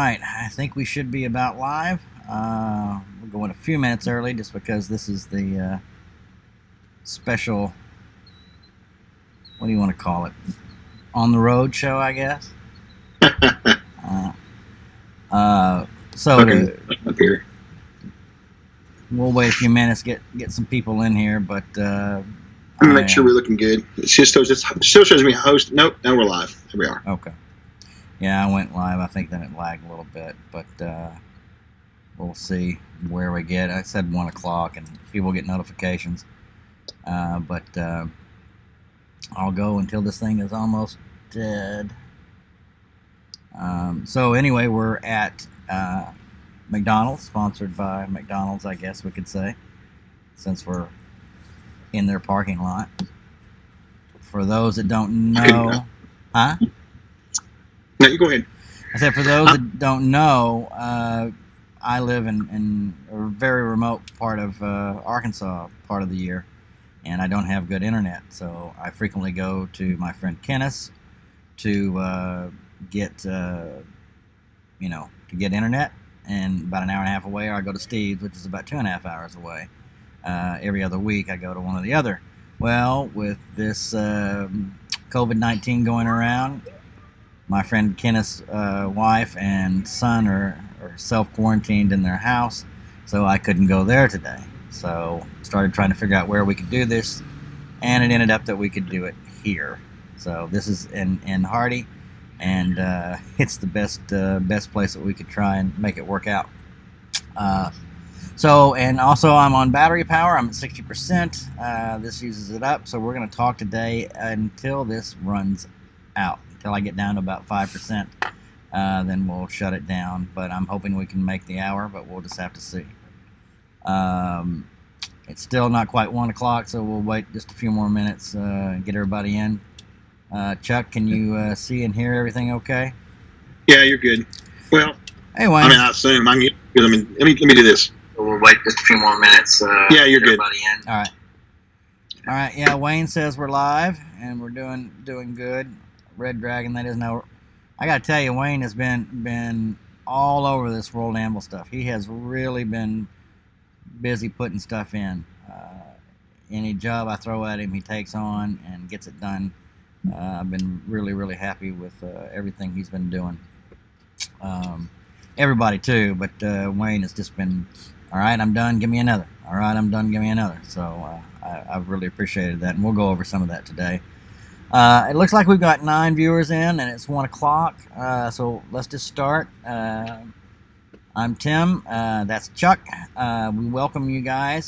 right, I think we should be about live. We're going a few minutes early just because this is the special, what do you want to call it? On the road show, I guess. So up here. We'll wait a few minutes, get some people in here, but make sure we're looking good. It still shows me host. Nope, now we're live. Here we are. Okay. Yeah, I went live. I think then it lagged a little bit, but we'll see where we get. I said 1 o'clock, and people get notifications. But I'll go until this thing is almost dead. So anyway, we're at McDonald's, sponsored by McDonald's, I guess we could say, since we're in their parking lot. For those that don't know, huh? No, you go ahead. I said for those that don't know, I live in a very remote part of Arkansas part of the year, and I don't have good internet, so I frequently go to my friend Kenneth to get internet, and about an hour and a half away, or I go to Steve's, which is about 2.5 hours away. Every other week, I go to one or the other. Well, with this COVID-19 going around, my friend Kenneth's wife and son are self-quarantined in their house, so I couldn't go there today. So started trying to figure out where we could do this, and it ended up that we could do it here. So this is in Hardy, and it's the best place that we could try and make it work out. And also I'm on battery power. I'm at 60%. This uses it up, so we're going to talk today until this runs out. Until I get down to about 5%, then we'll shut it down. But I'm hoping we can make the hour, but we'll just have to see. It's still not quite 1 o'clock, so we'll wait just a few more minutes and get everybody in. Chuck, can you see and hear everything okay? Yeah, you're good. Well, hey, Wayne. I mean, I assume let me do this. We'll wait just a few more minutes. Yeah, you're good. In. All right. Yeah, Wayne says we're live and we're doing good. Red Dragon, that is no. I gotta tell you, Wayne has been all over this World Anvil stuff. He has really been busy putting stuff in. Any job I throw at him, he takes on and gets it done. I've been really happy with everything he's been doing. Everybody too, but Wayne has just been, all right, I'm done, give me another. All right, I'm done, give me another. So I've really appreciated that, and we'll go over some of that today. It looks like we've got 9 viewers in, and it's 1 o'clock, so let's just start. I'm Tim, that's Chuck. We welcome you guys.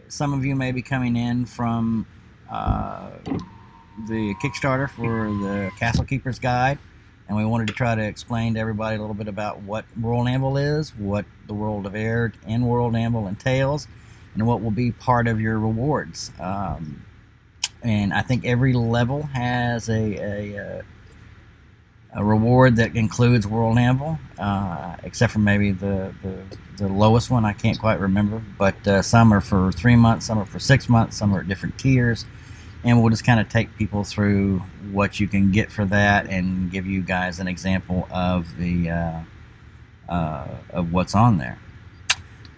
Some of you may be coming in from the Kickstarter for the Castle Keeper's Guide, and we wanted to try to explain to everybody a little bit about what World Anvil is, what the world of Aihrde and World Anvil entails, and what will be part of your rewards. And I think every level has a reward that includes World Anvil, except for maybe the lowest one. I can't quite remember, but some are for 3 months, some are for 6 months, some are at different tiers, and we'll just kind of take people through what you can get for that and give you guys an example of the of what's on there.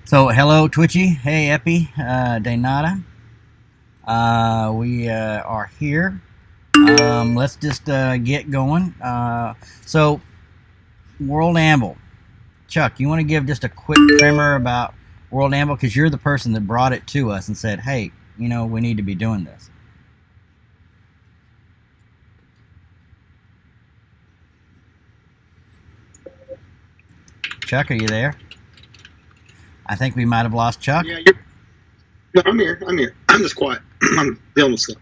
So hello Twitchy, hey Epi, Daynata. We are here. Let's just get going. So, World Anvil. Chuck, you want to give just a quick primer about World Anvil? Because you're the person that brought it to us and said, hey, we need to be doing this. Chuck, are you there? I think we might have lost Chuck. Yeah, no, I'm here. I'm just quiet. I'm dealing with stuff.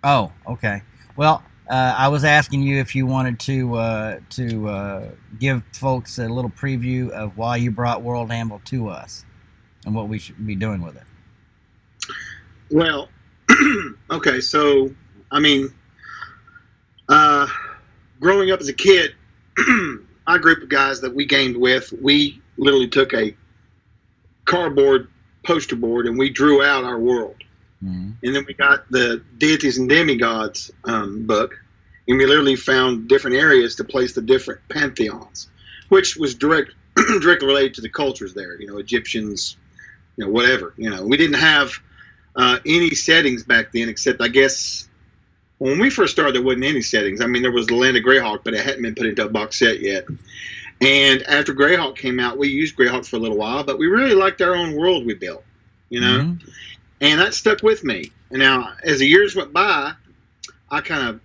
Oh, okay. Well, I was asking you if you wanted to give folks a little preview of why you brought World Anvil to us and what we should be doing with it. Well, okay. So, I mean, growing up as a kid, our group of guys that we gamed with, we literally took a cardboard poster board and we drew out our world. Mm-hmm. And then we got the Deities and Demigods book, and we literally found different areas to place the different pantheons. which was directly related to the cultures there. Egyptians, whatever. We didn't have any settings back then, except I guess when we first started, there wasn't any settings. I mean, there was the Land of Greyhawk, but it hadn't been put into a box set yet. And after Greyhawk came out, we used Greyhawk for a little while, but we really liked our own world we built, and that stuck with me. And now, as the years went by, I kind of,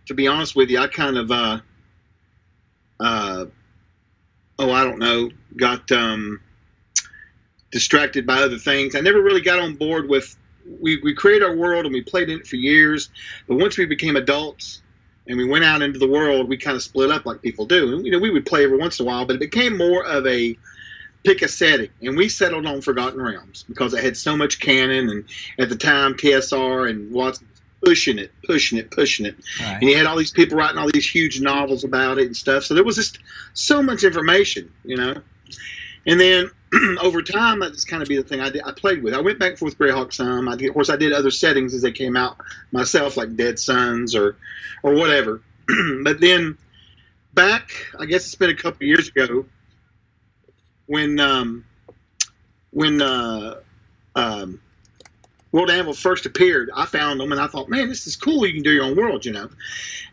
to be honest with you, I kind of, I don't know, got distracted by other things. I never really got on board with. We created our world and we played in it for years, but once we became adults and we went out into the world, we kind of split up like people do. And, we would play every once in a while, but it became more of a pick a setting, and we settled on Forgotten Realms because it had so much canon, and at the time TSR and Watson pushing it. Right. And he had all these people writing all these huge novels about it and stuff. So there was just so much information, And then over time, that's kind of be the thing I played with. I went back and forth with Greyhawk some. Of course, I did other settings as they came out myself, like Dead Suns or whatever. But then back, I guess it's been a couple of years ago, when World Anvil first appeared, I found them and I thought, man, this is cool. You can do your own world, And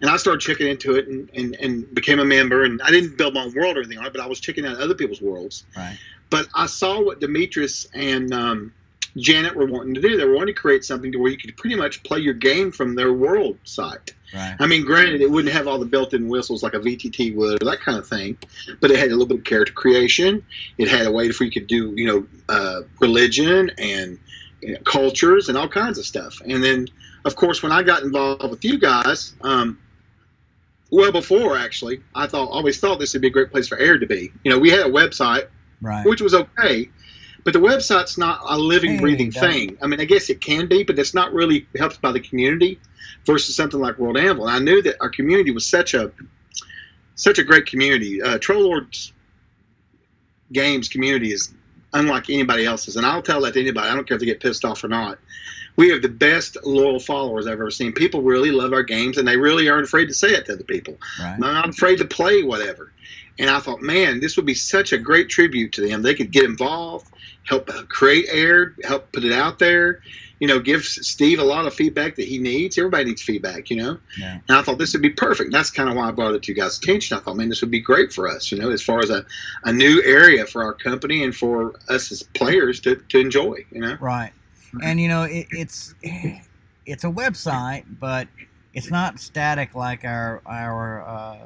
I started checking into it and became a member. And I didn't build my own world or anything on it, but I was checking out other people's worlds. Right. But I saw what Demetrius and Janet were wanting to do. They were wanting to create something to where you could pretty much play your game from their world site. Right. I mean, granted, it wouldn't have all the built-in whistles like a VTT would or that kind of thing, but it had a little bit of character creation. It had a way where you could do, religion and cultures and all kinds of stuff. And then, of course, when I got involved with you guys, well before actually, I always thought this would be a great place for Aihrde to be. We had a website, right, which was okay, but the website's not a living, breathing thing. I mean, I guess it can be, but it's not really helped by the community versus something like World Anvil. And I knew that our community was such a great community. Troll Lord's games community is unlike anybody else's, and I'll tell that to anybody. I don't care if they get pissed off or not. We have the best loyal followers I've ever seen. People really love our games, and they really aren't afraid to say it to other people. Right. They're not afraid to play whatever. And I thought, man, this would be such a great tribute to them. They could get involved, help create Aihrde, help put it out there, give Steve a lot of feedback that he needs. Everybody needs feedback, Yeah. And I thought this would be perfect. That's kind of why I brought it to you guys' attention. I thought, man, this would be great for us, as far as a new area for our company and for us as players to enjoy, Right. And, it's a website, but it's not static like our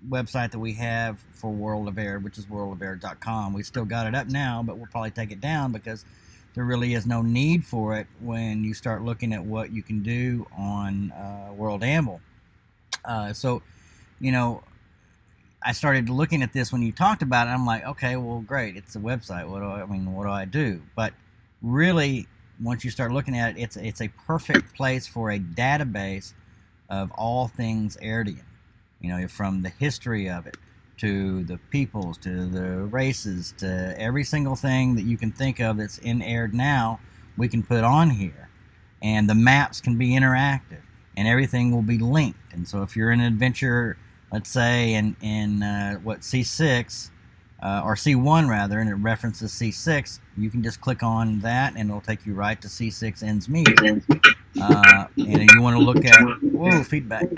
website that we have for World of Aihrde, which is worldofaihrde.com. We still got it up now, but we'll probably take it down because there really is no need for it when you start looking at what you can do on World Anvil. So, I started looking at this when you talked about it. I'm like, okay, well, great. It's a website. What do I do? But really, once you start looking at it, it's a perfect place for a database of all things Airdian. From the history of it to the peoples, to the races, to every single thing that you can think of that's in Aihrde now, we can put on here. And the maps can be interactive, and everything will be linked. And so if you're in an adventure, let's say in C6, or C1 rather, and it references C6, you can just click on that, and it'll take you right to C6 ends meet. And you want to look at feedback.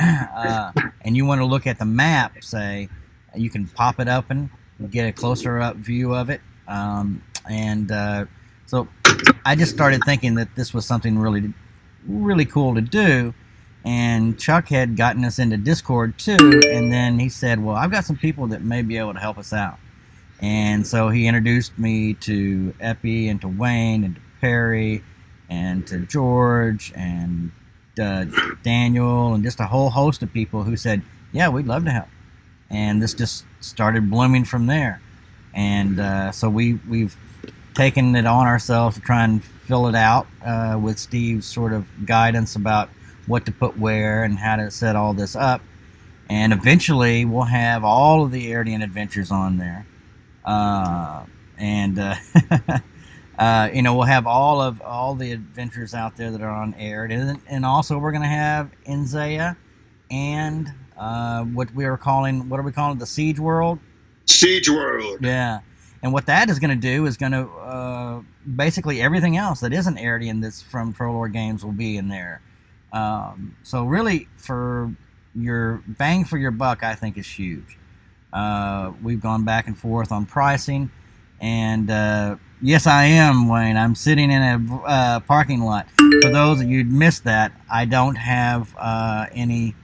And you want to look at the map. Say, you can pop it up and get a closer up view of it. So I just started thinking that this was something really, really cool to do. And Chuck had gotten us into Discord too, and then he said, well, I've got some people that may be able to help us out. And so he introduced me to Epi and to Wayne and to Perry and to George and Daniel and just a whole host of people who said, yeah, we'd love to help. And this just started blooming from there. And so we've taken it on ourselves to try and fill it out with Steve's sort of guidance about what to put where and how to set all this up. And eventually we'll have all of the Airdian adventures on there. We'll have all the adventures out there that are on Aihrde, and also we're going to have Inzaya and what are we calling it, the Siege World, Siege World. Yeah. And what that is going to do is going to basically everything else that isn't Aihrde in this from Troll Lore Games will be in there. So really, for your bang for your buck, I think is huge. We've gone back and forth on pricing, and yes, I am, Wayne. I'm sitting in a parking lot. For those of you who missed that, I don't have any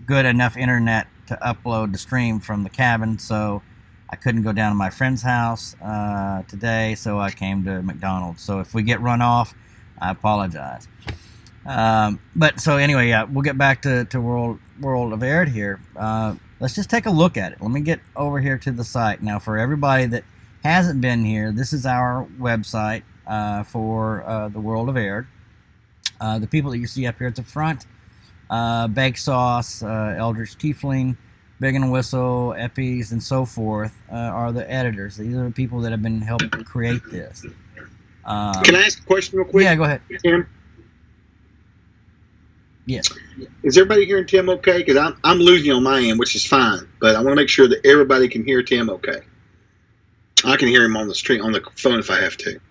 good enough internet to upload the stream from the cabin, so I couldn't go down to my friend's house today, so I came to McDonald's. So if we get run off, I apologize. But so anyway, yeah, we'll get back to World of Aihrde here. Let's just take a look at it. Let me get over here to the site. Now, for everybody that hasn't been here, this is our website for the World of Aihrde. The people that you see up here at the front, Bake Sauce, Eldritch Tiefling, Big and Whistle, Eppies, and so forth, are the editors. These are the people that have been helping create this. Can I ask a question real quick? Yeah, go ahead. Tim? Yes. Is everybody hearing Tim okay? Because I'm losing on my end, which is fine. But I want to make sure that everybody can hear Tim okay. I can hear him on the stream, on the phone if I have to.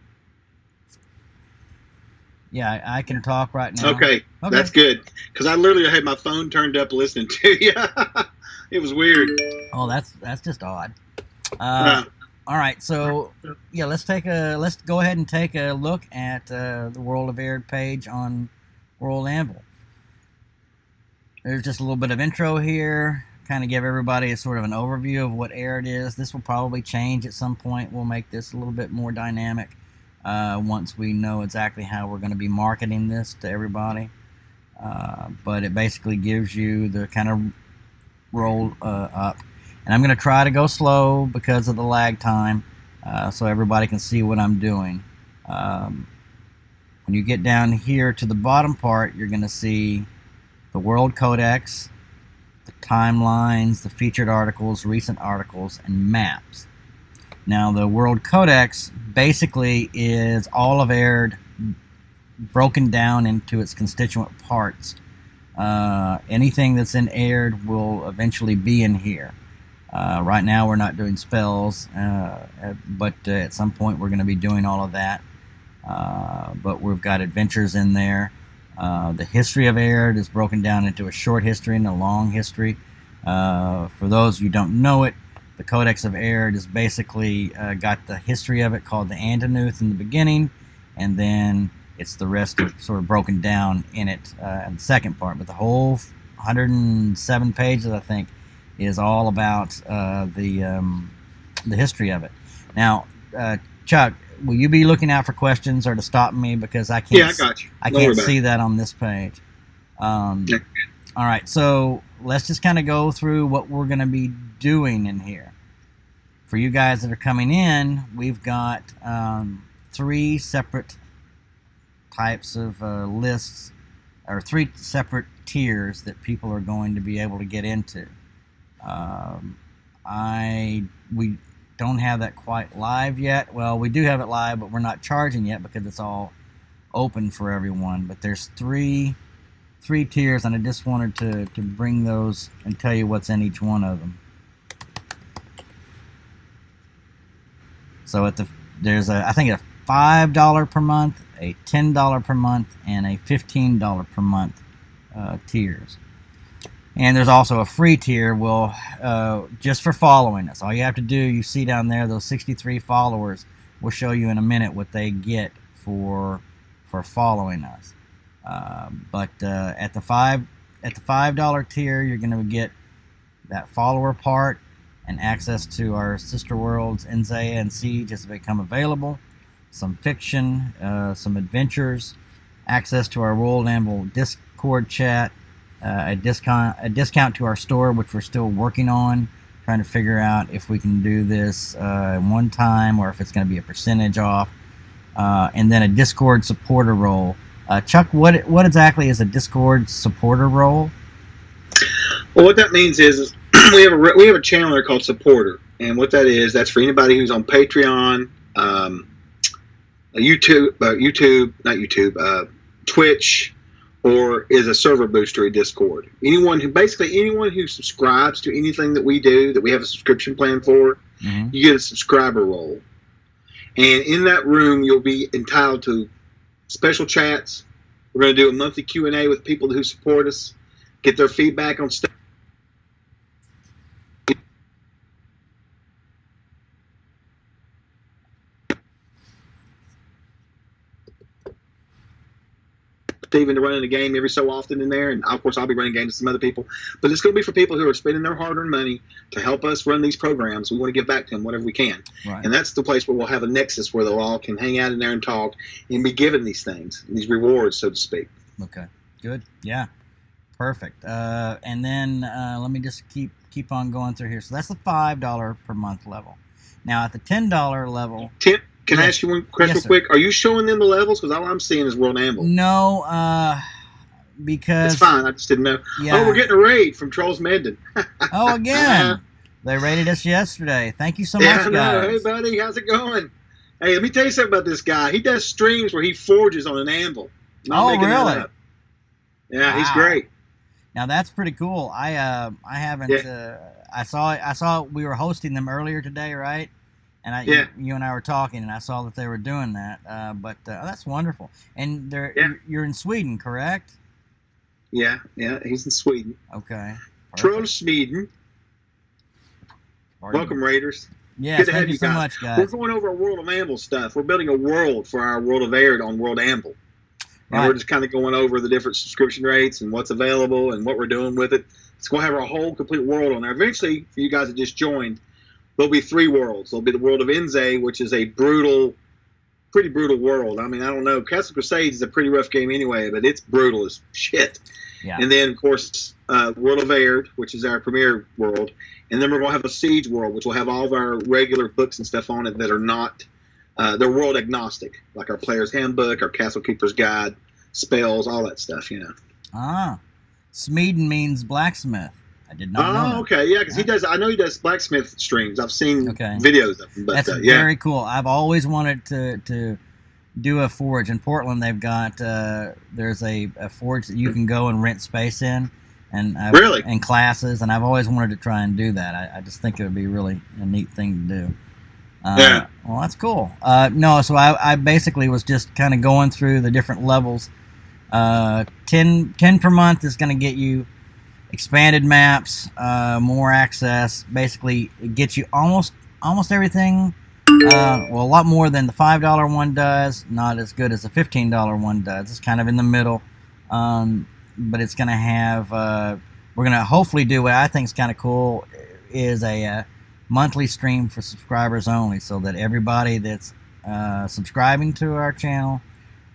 Yeah, I can talk right now. Okay. That's good. Because I literally had my phone turned up listening to you. It was weird. Oh, that's just odd. All right, so yeah, let's go ahead and take a look at the World of Aihrde page on World Anvil. There's just a little bit of intro here, kind of give everybody a sort of an overview of what Aihrde is. This will probably change at some point. We'll make this a little bit more dynamic once we know exactly how we're going to be marketing this to everybody. But it basically gives you the kind of roll up. And I'm going to try to go slow because of the lag time so everybody can see what I'm doing. When you get down here to the bottom part, you're going to see the World Codex, the timelines, the featured articles, recent articles, and maps. Now, the World Codex basically is all of Aihrde broken down into its constituent parts. Anything that's in Aihrde will eventually be in here. Right now we're not doing spells, but at some point we're going to be doing all of that. But we've got adventures in there. The history of Aihrde is broken down into a short history and a long history. For those who don't know it, the Codex of Aihrde is basically got the history of it called the Andanuth in the beginning, and then it's the rest of sort of broken down in it in the second part. But the whole 107 pages, I think, is all about the history of it. Now, Chuck, will you be looking out for questions or to stop me, because I can't? Yeah, I got you. I can't see that on this page. Yeah. All right, so let's just kind of go through what we're going to be doing in here. For you guys that are coming in, we've got 3 separate types of lists, or 3 separate tiers that people are going to be able to get into. We don't have that quite live yet. Well, we do have it live, but we're not charging yet because it's all open for everyone. But there's three tiers, and I just wanted to bring those and tell you what's in each one of them. So there's I think a $5 per month, a $10 per month, and a $15 per month tiers. And there's also a free tier, just for following us. All you have to do, you see down there, those 63 followers. We'll show you in a minute what they get for following us. But at the $5 tier, you're going to get that follower part and access to our sister worlds, Enzaya and Siege, as they become available. Some fiction, some adventures, access to our World Anvil Discord chat. A discount to our store, which we're still working on, trying to figure out if we can do this one time or if it's going to be a percentage off, and then a Discord supporter role. Chuck, what exactly is a Discord supporter role? Well, what that means is we have a channel there called Supporter, and what that is, that's for anybody who's on Patreon, Twitch, or is a server booster at Discord. Anyone who subscribes to anything that we do, that we have a subscription plan for, you get a subscriber role. And in that room, you'll be entitled to special chats. We're going to do a monthly Q&A with people who support us, get their feedback on stuff. Steven to running a game every so often in there, and of course I'll be running games with some other people. But it's going to be for people who are spending their hard-earned money to help us run these programs. We want to give back to them whatever we can, and that's the place where we'll have a nexus where they'll all can hang out in there and talk and be given these things, these rewards, so to speak. Okay, good, yeah, perfect. And then let me just keep on going through here. So that's the $5 per month level. Now at the $10 level, Tim, can I ask you one question real quick? Are you showing them the levels? Because all I'm seeing is World Anvil. No, because... It's fine. I just didn't know. Yeah. Oh, we're getting a raid from TROLLZAH. Oh, again. They raided us yesterday. Thank you so much, guys. Hey, buddy. How's it going? Hey, let me tell you something about this guy. He does streams where he forges on an anvil. Oh, really? Yeah, he's great. Now, that's pretty cool. I haven't... Yeah. I saw we were hosting them earlier today, right? And you and I were talking, and I saw that they were doing that. But that's wonderful. And you're in Sweden, correct? Yeah, he's in Sweden. Okay. TROLLZAH. Welcome, Raiders. Yeah, good to have thank you so guys. much, guys. We're going over our World of Anvil stuff. We're building a world for our World of Aihrde on World Anvil. And we're just kind of going over the different subscription rates and what's available and what we're doing with it. It's going to have our whole complete world on there. Eventually, for you guys that just joined, there'll be 3 worlds. There'll be the world of 𝚃𝚘𝚕𝚕, which is a pretty brutal world. I mean, I don't know. Castle Crusades is a pretty rough game anyway, but it's brutal as shit. Yeah. And then, of course, World of Aihrde, which is our premier world. And then we're going to have a Siege world, which will have all of our regular books and stuff on it that are not, they're world agnostic, like our Player's Handbook, our Castle Keeper's Guide, spells, all that stuff, you know. Ah. Smeden means blacksmith. I did not know that. Okay, yeah, because I know he does blacksmith streams. I've seen videos of him. But, that's very cool. I've always wanted to do a forge. In Portland, they've got, there's a forge that you can go and rent space in. And really? And classes, and I've always wanted to try and do that. I just think it would be really a neat thing to do. Yeah. Well, that's cool. No, so I basically was just kind of going through the different levels. 10 per month is going to get you expanded maps, more access. Basically, it gets you almost everything. Well, a lot more than the $5 one does. Not as good as the $15 one does. It's kind of in the middle. But it's going to have, we're going to hopefully do what I think is kind of cool, is a monthly stream for subscribers only, so that everybody that's subscribing to our channel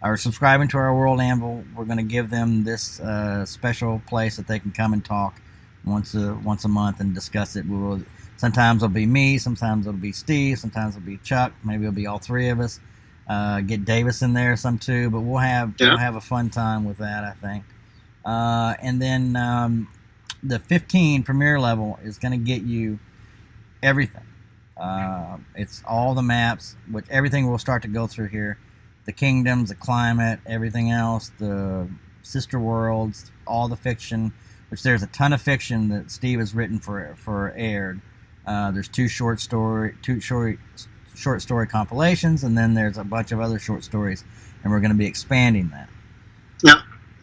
or subscribing to our World Anvil, we're going to give them this special place that they can come and talk once a month and discuss it. Sometimes it'll be me, sometimes it'll be Steve, sometimes it'll be Chuck, maybe it'll be all 3 of us. Get Davis in there some too, but we'll have a fun time with that, I think. And then the 15 premier level is going to get you everything. It's all the maps, which everything we'll start to go through here. The kingdoms, the climate, everything else, the sister worlds, all the fiction, which there's a ton of fiction that Steve has written for Aihrde. There's 2 short story compilations, and then there's a bunch of other short stories, and we're going to be expanding that.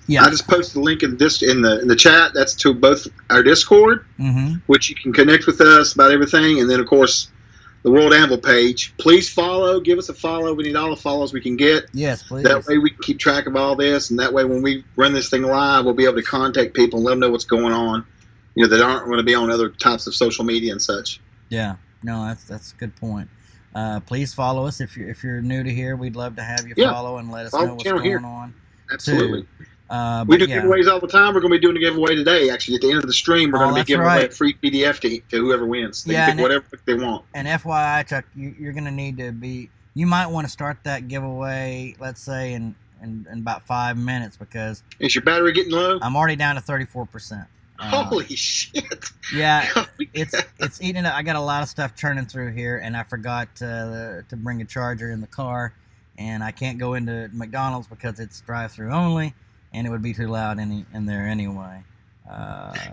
Yeah, I just posted a link in the chat. That's to both our Discord, which you can connect with us about everything, and then of course the World Anvil page. Please follow. Give us a follow. We need all the follows we can get. Yes, please. That way we can keep track of all this, and that way when we run this thing live, we'll be able to contact people and let them know what's going on. You know, that aren't going to be on other types of social media and such. Yeah, no, that's a good point. Please follow us if you're new to here. We'd love to have you follow and let us know what's going on. Absolutely. Too. We do giveaways all the time. We're going to be doing a giveaway today. Actually, at the end of the stream, we're going to be giving away a free PDF to whoever wins. They can pick whatever they want. And FYI, Chuck, you're going to need to be. You might want to start that giveaway, let's say, in about 5 minutes, because is your battery getting low? I'm already down to 34%. Holy shit! Yeah, it's eating up. I got a lot of stuff churning through here, and I forgot to bring a charger in the car, and I can't go into McDonald's because it's drive-through only. and it would be too loud in there anyway.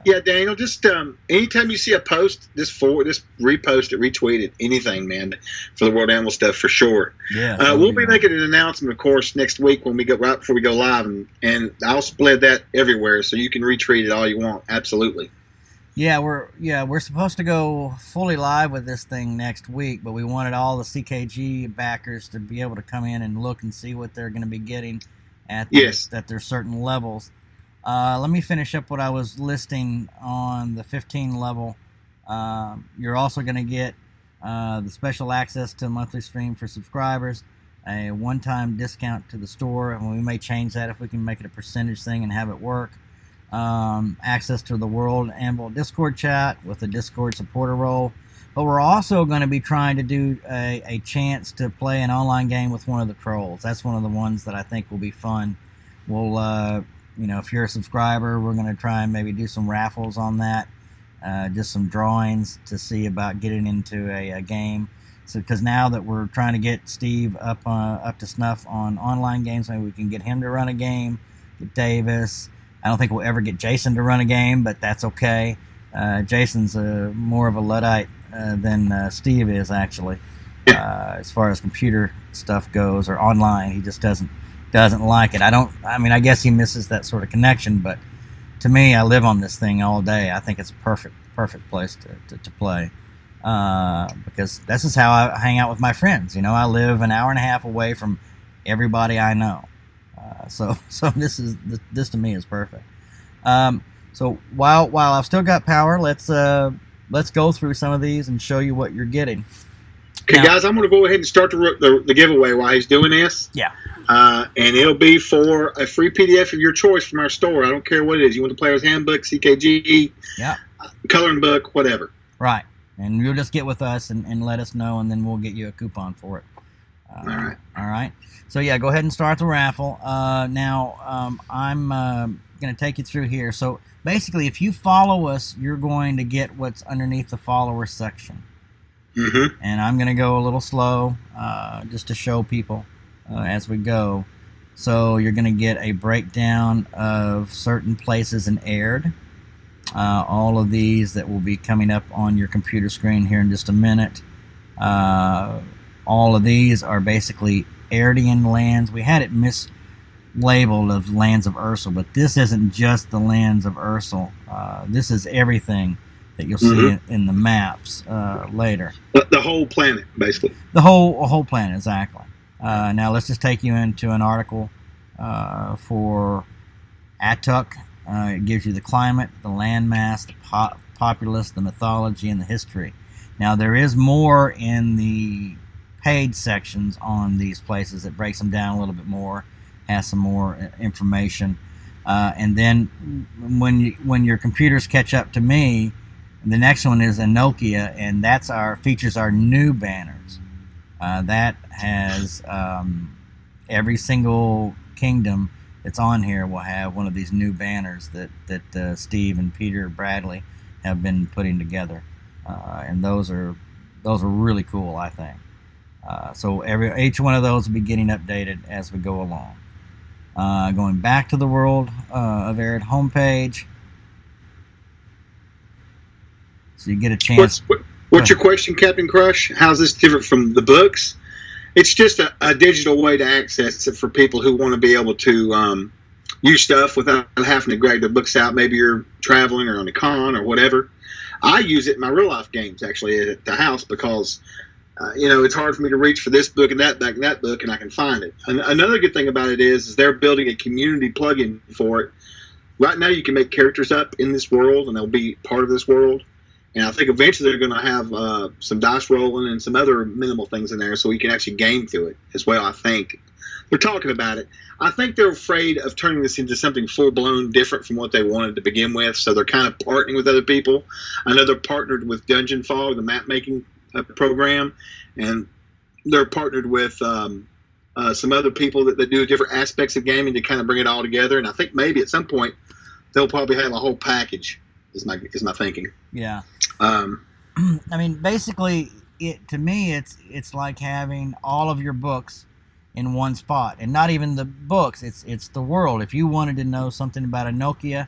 Yeah, Daniel. Just anytime you see a post, just repost it, retweet it, anything, man, for the World Animal stuff for sure. Yeah, we'll be making an announcement, of course, next week when we go right before we go live, and I'll spread that everywhere, so you can retweet it all you want. Absolutely. Yeah, we're supposed to go fully live with this thing next week, but we wanted all the CKG backers to be able to come in and look and see what they're going to be getting at their certain levels. Let me finish up what I was listing on the 15 level. You're also going to get the special access to a monthly stream for subscribers, a one-time discount to the store, and we may change that if we can make it a percentage thing and have it work. Access to the World Anvil Discord chat with a Discord supporter role. But we're also going to be trying to do a chance to play an online game with one of the trolls. That's one of the ones that I think will be fun. We'll if you're a subscriber, we're going to try and maybe do some raffles on that, just some drawings to see about getting into a game. So, because now that we're trying to get Steve up to snuff on online games, maybe we can get him to run a game, get Davis. I don't think we'll ever get Jason to run a game, but that's okay. Jason's more of a Luddite than Steve is, actually, as far as computer stuff goes, or online. He just doesn't like it. I guess he misses that sort of connection, but to me, I live on this thing all day. I think it's a perfect place to play, because this is how I hang out with my friends. I live an hour and a half away from everybody I know, so this to me is perfect. So while I've still got power, let's go through some of these and show you what you're getting. Okay, guys, I'm going to go ahead and start the giveaway while he's doing this. Yeah. And it'll be for a free PDF of your choice from our store. I don't care what it is. You want the Player's Handbook, CKG, coloring book, whatever. Right. And you'll just get with us and let us know, and then we'll get you a coupon for it. All right. All right. So, yeah, go ahead and start the raffle. Now, I'm going to take you through here. So, basically, if you follow us, you're going to get what's underneath the follower section. Mm-hmm. And I'm going to go a little slow just to show people as we go. So you're going to get a breakdown of certain places in Aihrde. All of these that will be coming up on your computer screen here in just a minute. All of these are basically Airdian lands. We had it mislabeled of lands of Ursul, but this isn't just the lands of Ursul. This is everything that you'll see in the maps later. The whole planet, basically. The whole planet, exactly. Now let's just take you into an article for Atuk. It gives you the climate, the landmass, the populace, the mythology, and the history. Now there is more in the paid sections on these places that breaks them down a little bit more, has some more information. And then when your computers catch up to me, the next one is Enokia, and features our new banners. That has every single kingdom that's on here will have one of these new banners that Steve and Peter Bradley have been putting together, and those are really cool, I think. So each one of those will be getting updated as we go along. Going back to the World of Aihrde homepage. So you get a chance. What's your question, Captain Crush? How's this different from the books? It's just a digital way to access it for people who want to be able to use stuff without having to drag the books out. Maybe you're traveling or on a con or whatever. I use it in my real life games, actually, at the house, because it's hard for me to reach for this book and that book, and I can find it. And another good thing about it is they're building a community plugin for it. Right now, you can make characters up in this world, and they'll be part of this world. And I think eventually they're going to have some dice rolling and some other minimal things in there so we can actually game through it as well, I think. They're talking about it. I think they're afraid of turning this into something full-blown different from what they wanted to begin with, so they're kind of partnering with other people. I know they're partnered with Dungeon Fog, the map-making program, and they're partnered with some other people that do different aspects of gaming to kind of bring it all together. And I think maybe at some point they'll probably have a whole package, is my thinking. Yeah. I mean, basically, to me, it's like having all of your books in one spot, and not even the books. It's the world. If you wanted to know something about a Nokia,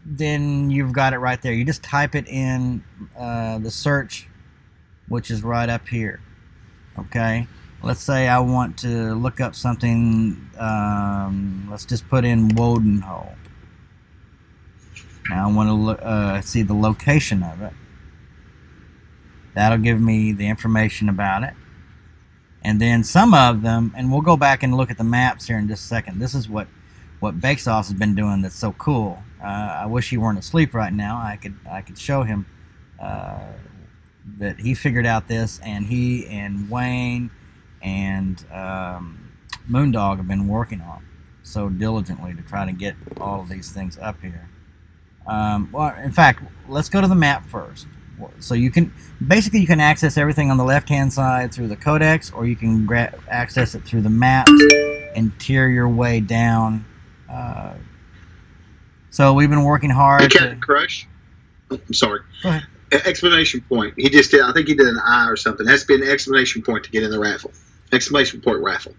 then you've got it right there. You just type it in the search, which is right up here. Okay, let's say I want to look up something. Let's just put in Wodenhole. Now I want to look, see the location of it. That'll give me the information about it. And then some of them, and we'll go back and look at the maps here in just a second. This is what 𝚃𝚘𝚕𝚔 has been doing that's so cool. I wish he weren't asleep right now. I could show him that he figured out this, and he and Wayne and Moondog have been working on so diligently to try to get all of these things up here. Well, in fact, let's go to the map first. So you can access everything on the left-hand side through the codex, or you can access it through the maps and tear your way down. So we've been working hard. Hey, Captain Crush. Oh, I'm sorry. Go ahead. Exclamation point. He just did. I think he did an I or something. It has to be an exclamation point to get in the raffle. Exclamation point raffle.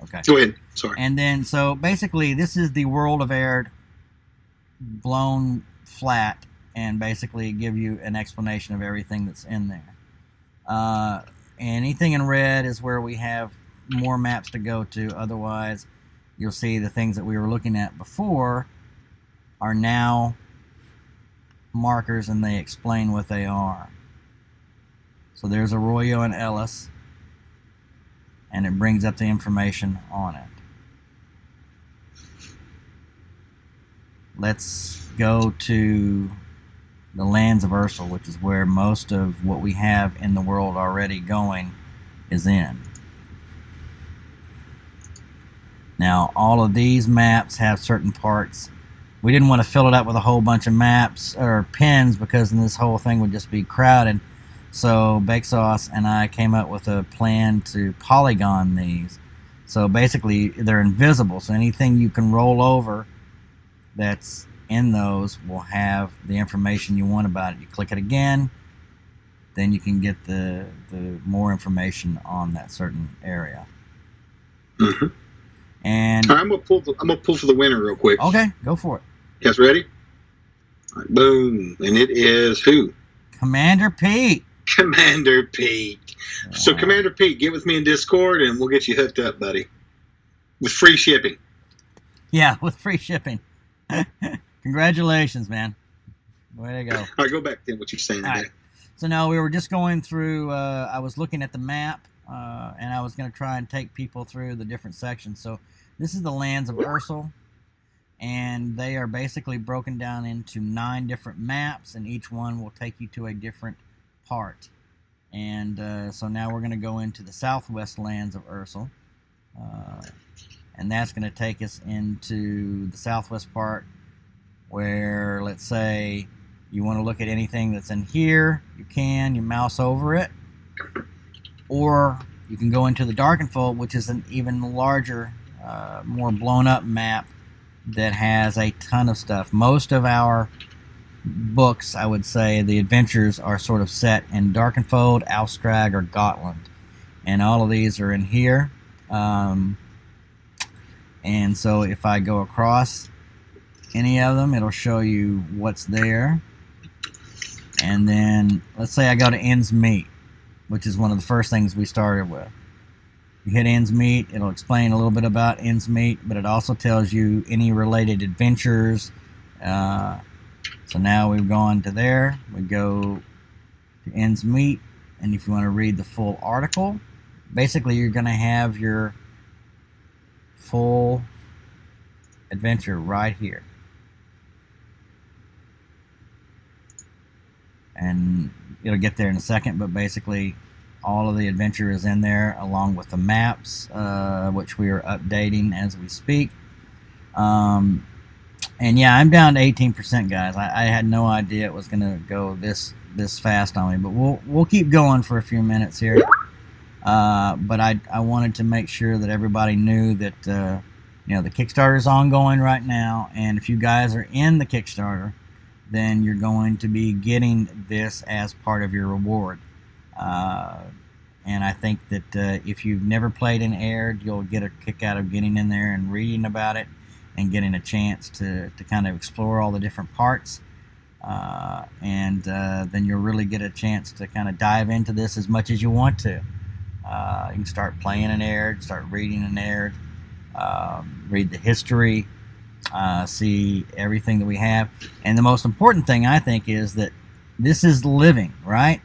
Okay. Go ahead. Sorry. And then, so basically, this is the world of Aihrde blown flat, and basically give you an explanation of everything that's in there. Anything in red is where we have more maps to go to. Otherwise, you'll see the things that we were looking at before are now markers, and they explain what they are. So there's Arroyo and Ellis, and it brings up the information on it. Let's go to the lands of Ursel, which is where most of what we have in the world already going is in. Now, all of these maps have certain parts. We didn't want to fill it up with a whole bunch of maps or pins, because then this whole thing would just be crowded. So 𝚃𝚘𝚕𝚔 and I came up with a plan to polygon these. So basically, they're invisible. So anything you can roll over that's in those will have the information you want about it. You click it again, then you can get the more information on that certain area. Mm-hmm. And I'm gonna pull for the winner real quick. Okay, go for it. You guys ready? All right, boom, and it is who? Commander Pete. Commander Pete. Yeah. So Commander Pete, get with me in Discord, and we'll get you hooked up, buddy, with free shipping. Yeah, with free shipping. Congratulations, man. Way to go. All right, go back to what you're saying today. Right. So now we were just going through, I was looking at the map, and I was going to try and take people through the different sections. So this is the lands of Ursel, and they are basically broken down into 9 different maps, and each one will take you to a different part. And so now we're going to go into the southwest lands of Ursel, and that's going to take us into the southwest part, where, let's say, you want to look at anything that's in here, you mouse over it, or you can go into the Darkenfold, which is an even larger, more blown up map that has a ton of stuff. Most of our books, I would say, the adventures are sort of set in Darkenfold, Austrag, or Gotland, and all of these are in here. And so if I go across any of them, it'll show you what's there. And then let's say I go to Innsmeet, which is one of the first things we started with. You hit Innsmeet, it'll explain a little bit about Innsmeet, but it also tells you any related adventures. So now we've gone to there. We go to Innsmeet, and if you want to read the full article, basically you're going to have your full adventure right here. And it'll get there in a second, but basically all of the adventure is in there, along with the maps, which we are updating as we speak. And yeah, I'm down to 18%, guys. I had no idea it was going to go this fast on me, but we'll keep going for a few minutes here. But I wanted to make sure that everybody knew that the Kickstarter is ongoing right now, and if you guys are in the Kickstarter, then you're going to be getting this as part of your reward. And I think that if you've never played in Aihrde, you'll get a kick out of getting in there and reading about it and getting a chance to kind of explore all the different parts. And then you'll really get a chance to kind of dive into this as much as you want to. You can start playing in Aihrde, start reading in Aihrde, read the history, see everything that we have. And the most important thing, I think, is that this is living, right?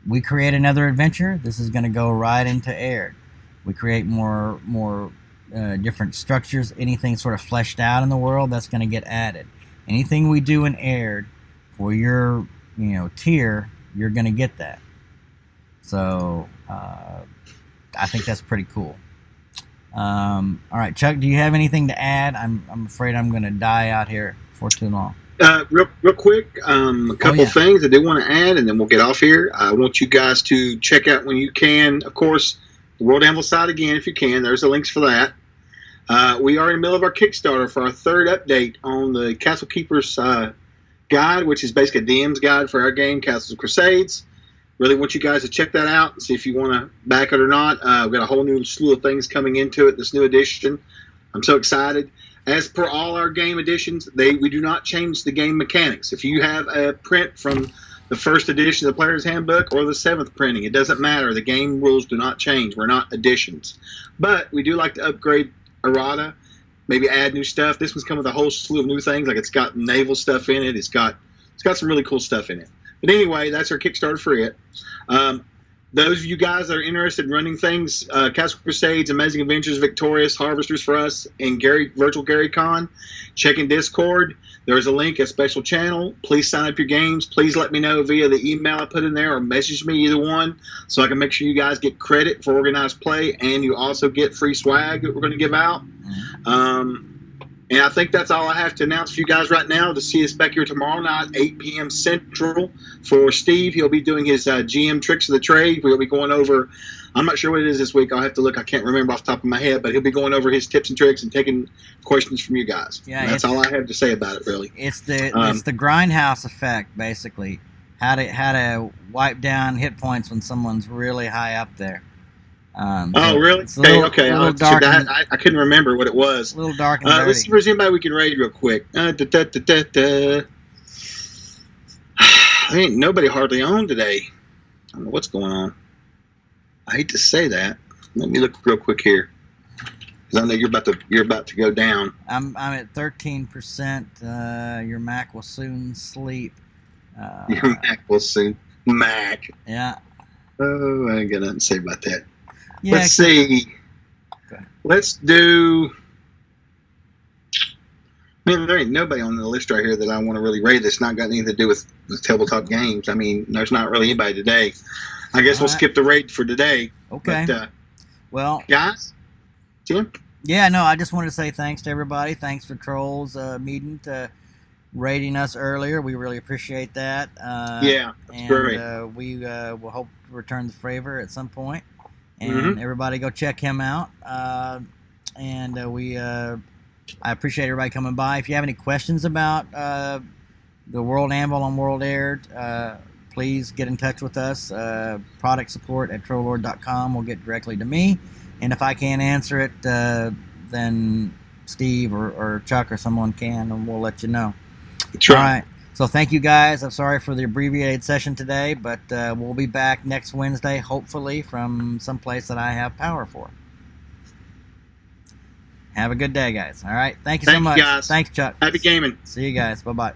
We create another adventure, this is going to go right into Aihrde. We create more different structures, anything sort of fleshed out in the world, that's going to get added. Anything we do in Aihrde for your tier, you're going to get that. So I think that's pretty cool. All right, Chuck, do you have anything to add? I'm afraid I'm going to die out here for too long. Real quick, a couple things I do want to add, and then we'll get off here. I want you guys to check out when you can, of course, the World Anvil site again if you can. There's the links for that. We are in the middle of our Kickstarter for our third update on the Castle Keepers guide, which is basically a DM's guide for our game, Castles and Crusades. Really want you guys to check that out and see if you want to back it or not. We've got a whole new slew of things coming into it, this new edition. I'm so excited. As per all our game editions, we do not change the game mechanics. If you have a print from the first edition of the Player's Handbook or the 7th printing, it doesn't matter. The game rules do not change. We're not editions. But we do like to upgrade errata, maybe add new stuff. This one's come with a whole slew of new things. Like it's got naval stuff in it. It's got some really cool stuff in it. But anyway, that's our Kickstarter for it. Those of you guys that are interested in running things, Castle Crusades, Amazing Adventures, Victorious, Harvesters for us, and Virtual Gary Con, check in Discord. There's a link, a special channel. Please sign up your games. Please let me know via the email I put in there or message me, either one, so I can make sure you guys get credit for organized play, and you also get free swag that we're going to give out. And I think that's all I have to announce for you guys right now. To see us back here tomorrow night, 8 p.m. Central. For Steve, he'll be doing his GM Tricks of the Trade. We'll be going over, I'm not sure what it is this week. I'll have to look. I can't remember off the top of my head. But he'll be going over his tips and tricks and taking questions from you guys. Yeah, and that's all I have to say about it, really. It's the grindhouse effect, basically. How to wipe down hit points when someone's really high up there. Really? Okay. I couldn't remember what it was. A little dark and dirty. Let's see if there's anybody we can raid real quick. Ain't nobody hardly on today. I don't know what's going on. I hate to say that. Let me look real quick here, because I know you're about to go down. I'm at 13%. Your Mac will soon sleep. Your Mac will soon. Mac. Yeah. Oh, I ain't got nothing to say about that. Yeah, let's see. Okay. Let's do. Man, there ain't nobody on the list right here that I want to really raid that's not got anything to do with tabletop games. I mean, there's not really anybody today. I guess we'll skip the raid for today. Okay. But, well, guys, Tim? Yeah, no, I just wanted to say thanks to everybody. Thanks for Trolls meeting to rating us earlier. We really appreciate that. Yeah, that's great. We will hope to return the favor at some point. And everybody go check him out. I appreciate everybody coming by. If you have any questions about the World Anvil on World Aihrde, please get in touch with us. Product support at TROLLZAH.com will get directly to me. And if I can't answer it, then Steve or Chuck or someone can, and we'll let you know. That's right. All right. So thank you guys. I'm sorry for the abbreviated session today, but we'll be back next Wednesday, hopefully from someplace that I have power for. Have a good day, guys. All right. Thank you so much. Guys. Thanks, Chuck. Happy gaming. See you guys. Bye-bye.